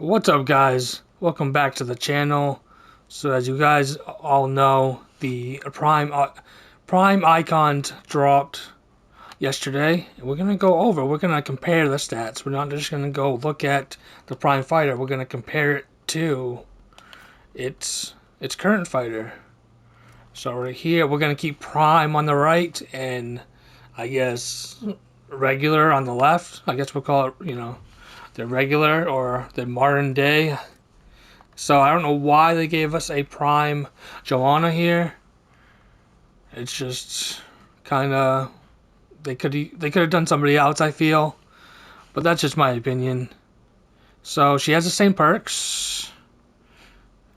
What's up, guys? Welcome back to the channel. So as you guys all know, the Prime icon dropped yesterday. We're gonna compare the stats. We're not just gonna go look at the Prime fighter. We're gonna compare it to its current fighter. So right here, we're gonna keep Prime on the right and I guess regular on the left. I guess we'll call it, the regular or the modern day. So I don't know why they gave us a Prime Joanna here. It's just kind of they could have done somebody else, I feel, but that's just my opinion. So she has the same perks.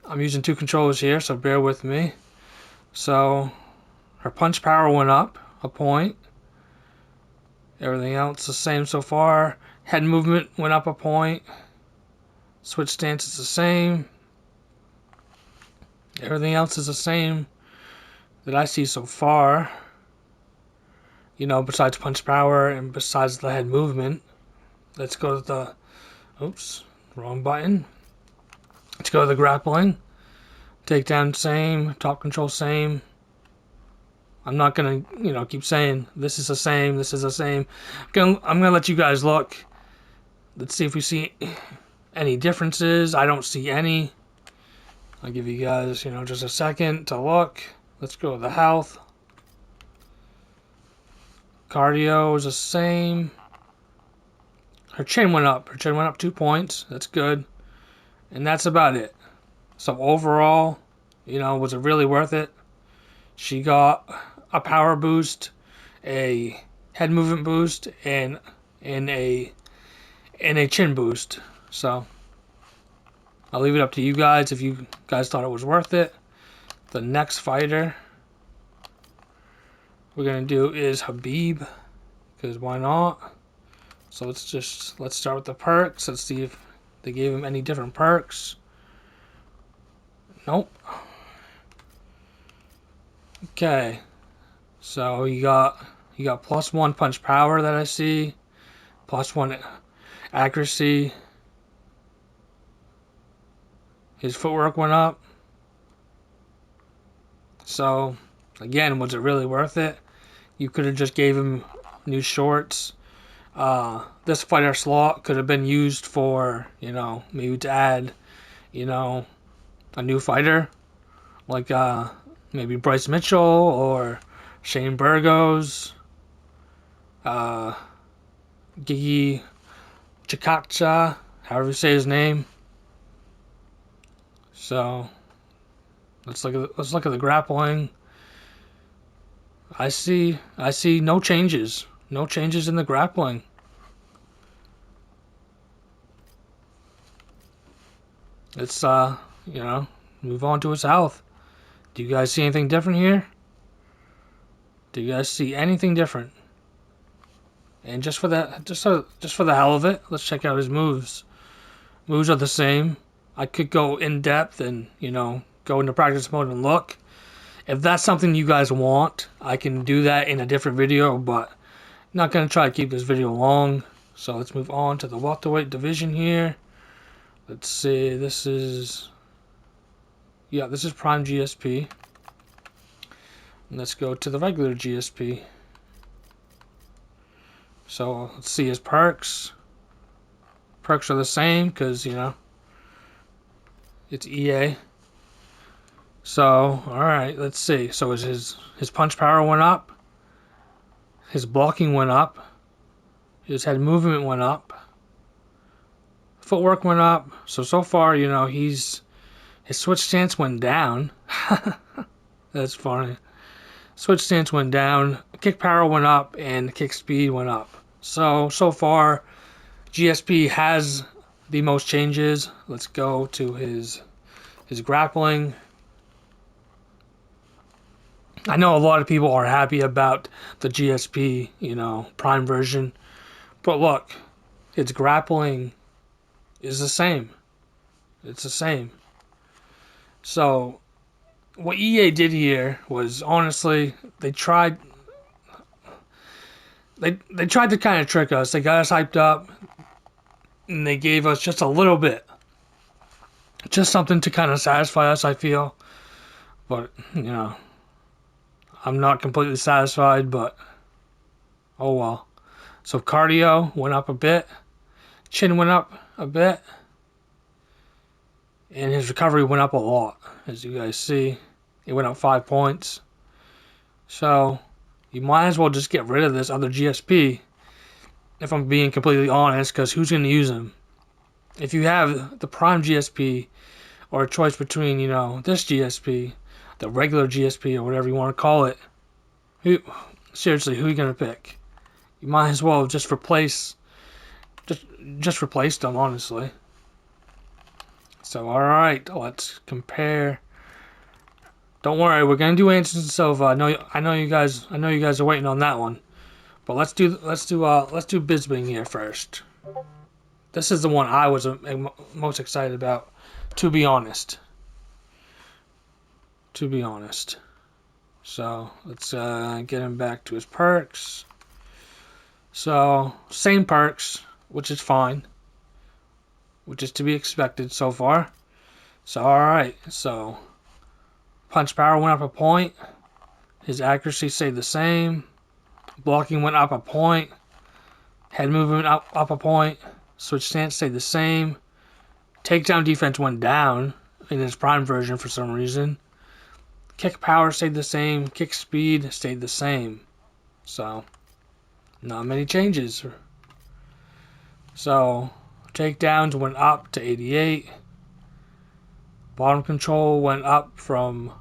I'm using two controllers here, so bear with me. So her punch power went up a point. Everything else the same so far. Head movement went up a point. Switch stance is the same. Everything else is the same that I see so far. Besides punch power and besides the head movement. Let's go to the... Oops, wrong button. Let's go to the grappling. Takedown same. Top control same. I'm not gonna, keep saying this is the same, this is the same. I'm gonna let you guys look. Let's see if we see any differences. I don't see any. I'll give you guys, just a second to look. Let's go to the health. Cardio is the same. Her chin went up. Her chin went up 2 points. That's good. And that's about it. So overall, was it really worth it? She got a power boost, a head movement boost, and a chin boost. So I'll leave it up to you guys if you guys thought it was worth it. The next fighter we're gonna do is Khabib, because why not? So let's start with the perks. Let's see if they gave him any different perks. Nope. Okay. So you got +1 punch power that I see, +1 accuracy. His footwork went up. So again, was it really worth it? You could have just gave him new shorts. This fighter slot could have been used for, maybe to add, a new fighter. Like maybe Bryce Mitchell or Shane Burgos. Gigi Chikakcha, however you say his name. So let's look at the grappling. I see no changes. No changes in the grappling. Let's move on to his health. Do you guys see anything different here? Do you guys see anything different? And just for the hell of it, let's check out his moves. Moves are the same. I could go in depth and, go into practice mode and look. If that's something you guys want, I can do that in a different video, but I'm not going to try to keep this video long. So let's move on to the welterweight division here. Let's see, this is Prime GSP. And let's go to the regular GSP. So let's see his perks. Perks are the same because, it's EA. So, alright, let's see. So his punch power went up. His blocking went up. His head movement went up. Footwork went up. So far, his switch stance went down. That's funny. Switch stance went down. Kick power went up and kick speed went up. So far, GSP has the most changes. Let's go to his grappling. I know a lot of people are happy about the GSP, Prime version. But look, its grappling is the same. It's the same. So what EA did here was, honestly, they tried to kind of trick us. They got us hyped up and they gave us just a little bit Just something to kind of satisfy us, I feel. But, I'm not completely satisfied, but oh well. So cardio went up a bit. Chin went up a bit. And his recovery went up a lot. As you guys see, it went up 5 points. So you might as well just get rid of this other GSP, if I'm being completely honest, because who's going to use him? If you have the prime GSP, or a choice between, this GSP, the regular GSP, or whatever you want to call it, seriously, who are you going to pick? You might as well just replace them, honestly. So, alright, let's compare. Don't worry, we're gonna do Anderson Silva. I know you guys are waiting on that one. But let's do Bisping here first. This is the one I was most excited about, to be honest. So let's get him back to his perks. So same perks, which is fine, which is to be expected so far. So alright, so punch power went up a point. His accuracy stayed the same. Blocking went up a point. Head movement up a point. Switch stance stayed the same. Takedown defense went down in its prime version for some reason. Kick power stayed the same. Kick speed stayed the same. So, not many changes. So, takedowns went up to 88. Bottom control went up from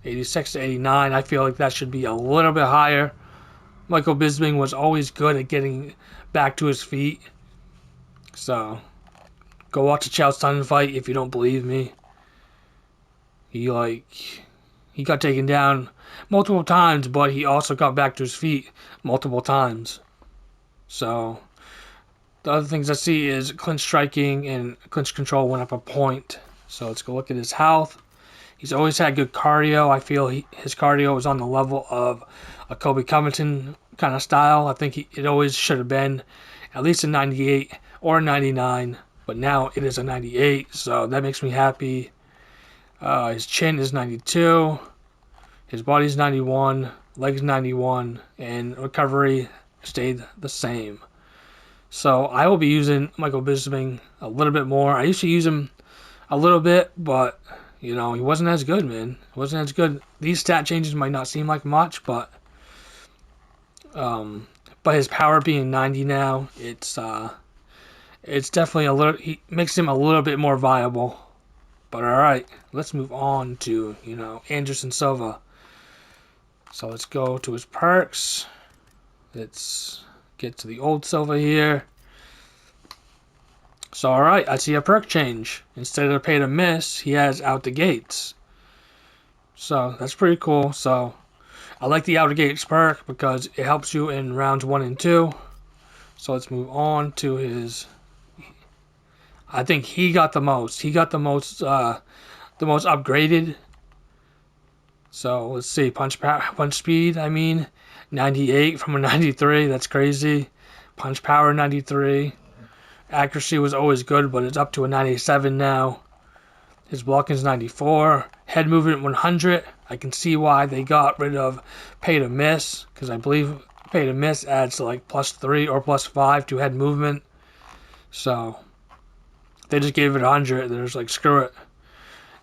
86 to 89. I feel like that should be a little bit higher. Michael Bisping was always good at getting back to his feet. So, go watch the Chael Sonnen fight if you don't believe me. He got taken down multiple times, but he also got back to his feet multiple times. So, the other things I see is clinch striking and clinch control went up a point. So let's go look at his health. He's always had good cardio. I feel his cardio is on the level of a Colby Covington kind of style. I think it always should have been at least a 98 or a 99, but now it is a 98, so that makes me happy. His chin is 92, his body's 91, legs 91, and recovery stayed the same. So I will be using Michael Bisping a little bit more. I used to use him a little bit, but he wasn't as good, man. He wasn't as good. These stat changes might not seem like much, but his power being 90 now, it's definitely he makes him a little bit more viable. But alright, let's move on to, Anderson Silva. So let's go to his perks. Let's get to the old Silva here. So alright, I see a perk change. Instead of pay to miss, he has out the gates. So that's pretty cool. So I like the out the gates perk because it helps you in rounds 1 and 2. So let's move on to his. I think he got the most. He got the most upgraded. So let's see, punch speed. 98 from a 93. That's crazy. Punch power 93. Accuracy was always good, but it's up to a 97 now. His blocking is 94. Head movement 100. I can see why they got rid of pay to miss, because I believe pay to miss adds like +3 or +5 to head movement. So they just gave it 100. They're just like, screw it.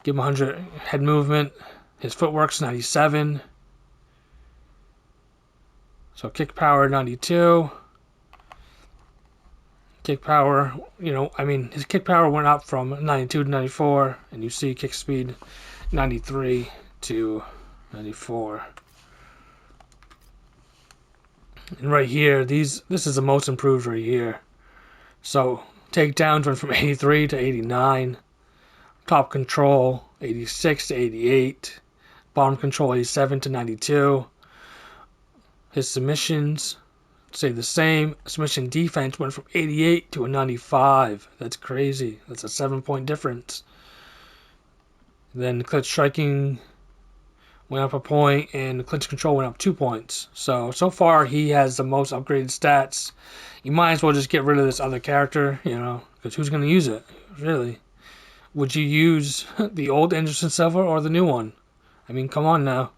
Give him 100 head movement. His footwork's 97. So kick power 92. Kick power, his kick power went up from 92 to 94, and you see kick speed 93 to 94. And right here, this is the most improved right here. So takedowns went from 83 to 89. Top control 86 to 88. Bottom control 87 to 92. His submissions stay the same. Submission defense went from 88 to a 95. That's crazy. That's a 7-point difference. Then clinch striking went up a point, and clinch control went up 2 points. So far he has the most upgraded stats. You might as well just get rid of this other character, because who's going to use it, really? would you use the old Anderson Silva or the new one? I mean, come on now.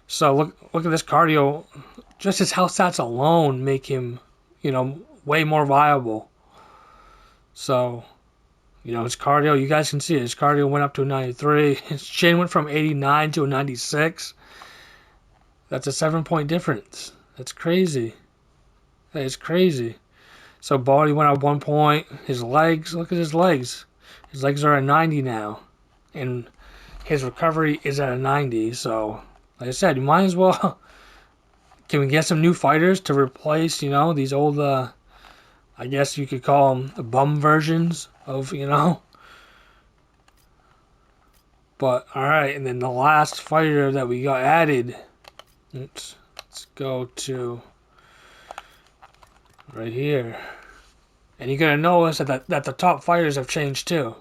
So look at this cardio. Just his health stats alone make him, way more viable. So, his cardio, you guys can see it. His cardio went up to a 93. His chin went from 89 to a 96. That's a 7-point difference. That's crazy. That is crazy. So body went up 1 point. His legs, look at his legs. His legs are at 90 now. And his recovery is at a 90. So, like I said, you might as well. Can we get some new fighters to replace, these old, I guess you could call them the bum versions of, But, alright, and then the last fighter that we got added. Oops. Let's go to right here. And you're going to notice that the top fighters have changed too.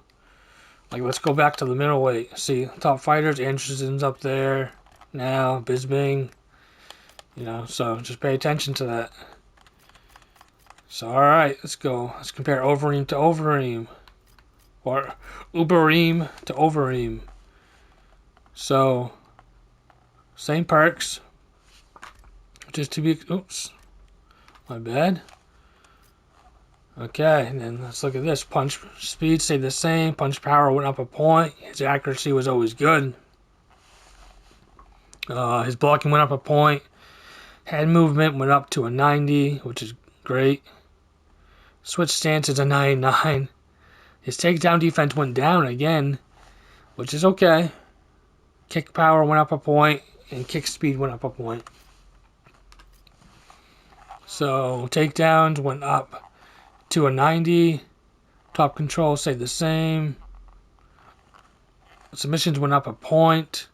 Like, let's go back to the middleweight. See, top fighters, Anderson's up there now, Bisping. So just pay attention to that. So, alright, let's go. Let's compare Overeem to Overeem. Or Overeem to Overeem. So, same perks. Just to be... Oops. My bad. Okay, and then let's look at this. Punch speed stayed the same. Punch power went up a point. His accuracy was always good. His blocking went up a point. Head movement went up to a 90, which is great. Switch stance is a 99. His takedown defense went down again, which is okay. Kick power went up a point, and kick speed went up a point. So takedowns went up to a 90. Top control stayed the same. Submissions went up a point.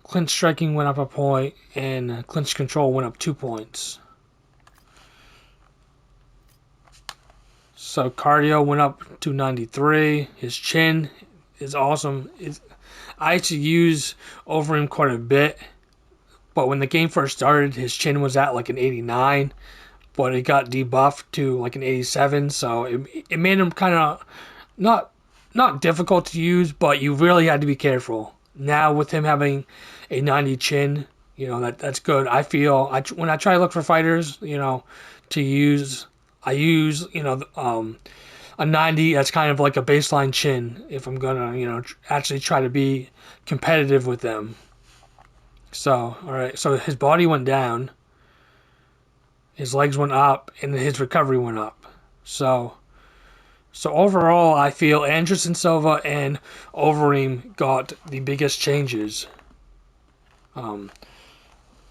Clinch striking went up a point, and clinch control went up 2 points. So cardio went up to 93. His chin is awesome. I actually use Overeem quite a bit, but when the game first started, his chin was at like an 89, but it got debuffed to like an 87. So it made him kind of not difficult to use, but you really had to be careful. Now with him having a 90 chin, that's good. I feel when I try to look for fighters, to use, I use a 90 as kind of like a baseline chin if I'm gonna actually try to be competitive with them. So alright, so his body went down, his legs went up, and his recovery went up. So overall, I feel Anderson Silva and Overeem got the biggest changes.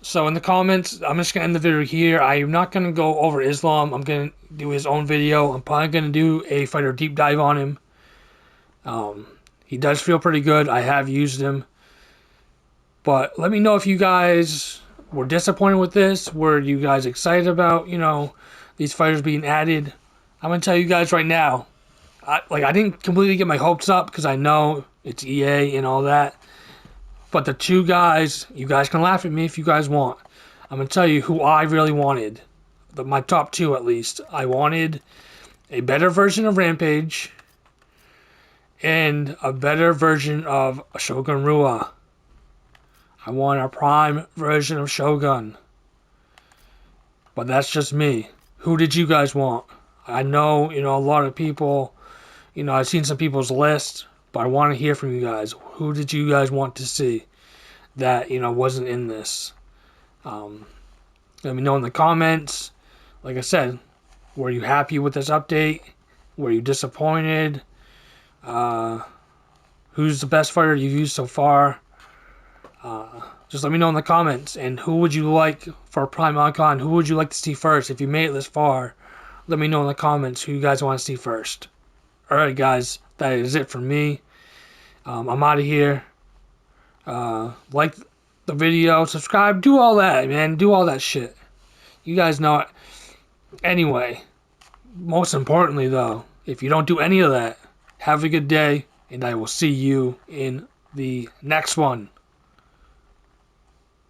So in the comments, I'm just going to end the video here. I'm not going to go over Islam. I'm going to do his own video. I'm probably going to do a fighter deep dive on him. He does feel pretty good. I have used him. But let me know if you guys were disappointed with this. Were you guys excited about, these fighters being added? I'm going to tell you guys right now. I didn't completely get my hopes up because I know it's EA and all that. But the two guys, you guys can laugh at me if you guys want. I'm going to tell you who I really wanted. My top two, at least. I wanted a better version of Rampage and a better version of Shogun Rua. I want a prime version of Shogun. But that's just me. Who did you guys want? I know, a lot of people, I've seen some people's lists, but I want to hear from you guys. Who did you guys want to see that, wasn't in this? Let me know in the comments. Like I said, were you happy with this update? Were you disappointed? Who's the best fighter you've used so far? Just let me know in the comments. And who would you like for Prime Icon? Who would you like to see first? If you made it this far, let me know in the comments who you guys want to see first. Alright guys, that is it for me. I'm out of here. Like the video, subscribe, do all that, man. Do all that shit. You guys know it. Anyway, most importantly though, if you don't do any of that, have a good day, and I will see you in the next one.